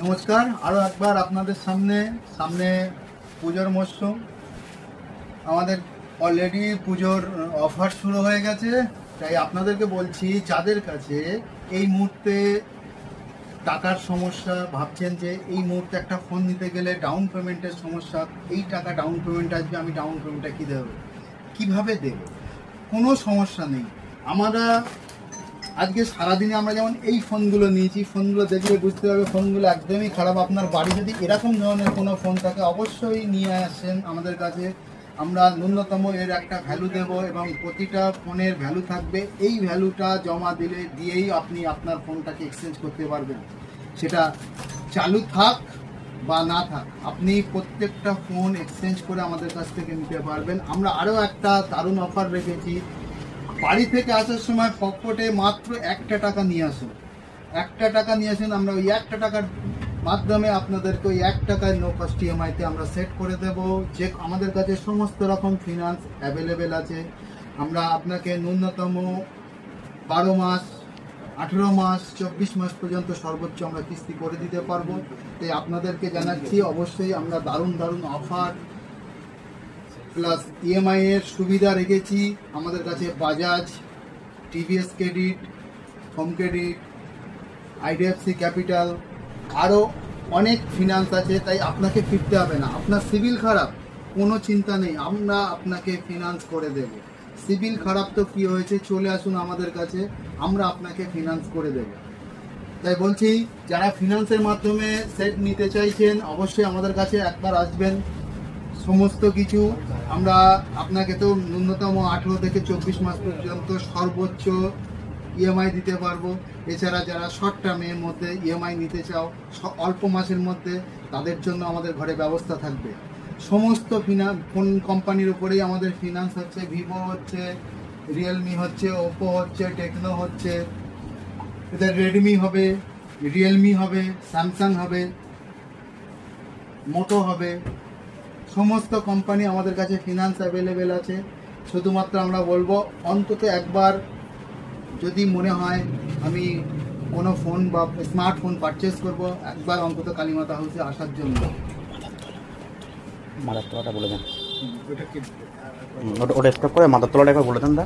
নমস্কার, আরও একবার আপনাদের সামনে সামনে পুজোর মরশুম। আমাদের অলরেডি পুজোর অফার শুরু হয়ে গেছে, তাই আপনাদেরকে বলছি যাদের কাছে এই মুহূর্তে টাকার সমস্যা, ভাবছেন যে এই মুহূর্তে একটা ফোন নিতে গেলে ডাউন পেমেন্টের সমস্যা, এই টাকা ডাউন পেমেন্ট আসবে, আমি ডাউন পেমেন্টটা কীভাবে দেব, কোনো সমস্যা নেই। আমরা আজকে সারাদিনে আমরা যেমন এই ফোনগুলো নিয়েছি, ফোনগুলো দেখলে বুঝতে পারবে ফোনগুলো একদমই খারাপ। আপনার বাড়ি যদি এরকম ধরনের কোনো ফোন থাকে অবশ্যই নিয়ে আসেন আমাদের কাছে। আমরা ন্যূনতম এর একটা ভ্যালু দেব এবং প্রতিটা ফোনের ভ্যালু থাকবে। এই ভ্যালুটা জমা দিয়েই আপনি আপনার ফোনটাকে এক্সচেঞ্জ করতে পারবেন। সেটা চালু থাক বা না থাক, আপনি প্রত্যেকটা ফোন এক্সচেঞ্জ করে আমাদের কাছ থেকে নিতে পারবেন। আমরা আরও একটা দারুণ অফার রেখেছি। বাড়ি থেকে আসার সময় পকেটে মাত্র একটা টাকা নিয়ে আসুন, আমরা ওই একটা টাকার মাধ্যমে আপনাদেরকে ওই 1 টাকায় নো কস্ট ইএমআইতে আমরা সেট করে দেব। যে আমাদের কাছে সমস্ত রকম ফিনান্স অ্যাভেলেবেল আছে। আমরা আপনাকে ন্যূনতম 12 মাস, 18 মাস, 24 মাস পর্যন্ত সর্বোচ্চ আমরা কিস্তি করে দিতে পারবো। তাই আপনাদেরকে জানাচ্ছি, অবশ্যই আমরা দারুণ অফার প্লাস ইএমআই এর সুবিধা রেখেছি। আমাদের কাছে Bajaj, TVS credit, home credit, IDFC capital, আরও অনেক ফিনান্স আছে। তাই আপনাকে ফিরতে হবে না। আপনার সিভিল খারাপ, কোনো চিন্তা নেই, আমরা আপনাকে ফিনান্স করে দেব। সিভিল খারাপ তো কী হয়েছে, চলে আসুন আমাদের কাছে, আমরা আপনাকে ফিনান্স করে দেব। তাই বলছি, যারা ফিনান্সের মাধ্যমে সেট নিতে চাইছেন অবশ্যই আমাদের কাছে একবার আসবেন। সমস্ত কিছু আমরা আপনাকে তো ন্যূনতম 18 থেকে 24 মাস পর্যন্ত সর্বোচ্চ ইএমআই দিতে পারবো। এছাড়া যারা শর্ট টার্মের মধ্যে ইএমআই নিতে চাও অল্প মাসের মধ্যে, তাদের জন্য আমাদের ঘরে ব্যবস্থা থাকবে। সমস্ত ফোন কোম্পানির উপরেই আমাদের ফিনান্স হচ্ছে। ভিভো হচ্ছে, রিয়েলমি হচ্ছে, ওপো হচ্ছে, টেকনো হচ্ছে, এদের রেডমি হবে, রিয়েলমি হবে, স্যামসাং হবে, মোটো হবে। সমস্ত কোম্পানি আমাদের কাছে ফিনান্স অ্যাভেলেবেল আছে। শুধুমাত্র আমরা বলবো অন্তত একবার যদি মনে হয় আমি কোনো ফোন বা স্মার্টফোন পারচেস করব, একবার অন্তত কালীমাতা হাউসে আসার জন্য। মাদার তলাটা বলে দেন, ওটা স্টপ করে মাদার তলাটা একবার বলে দেন দা।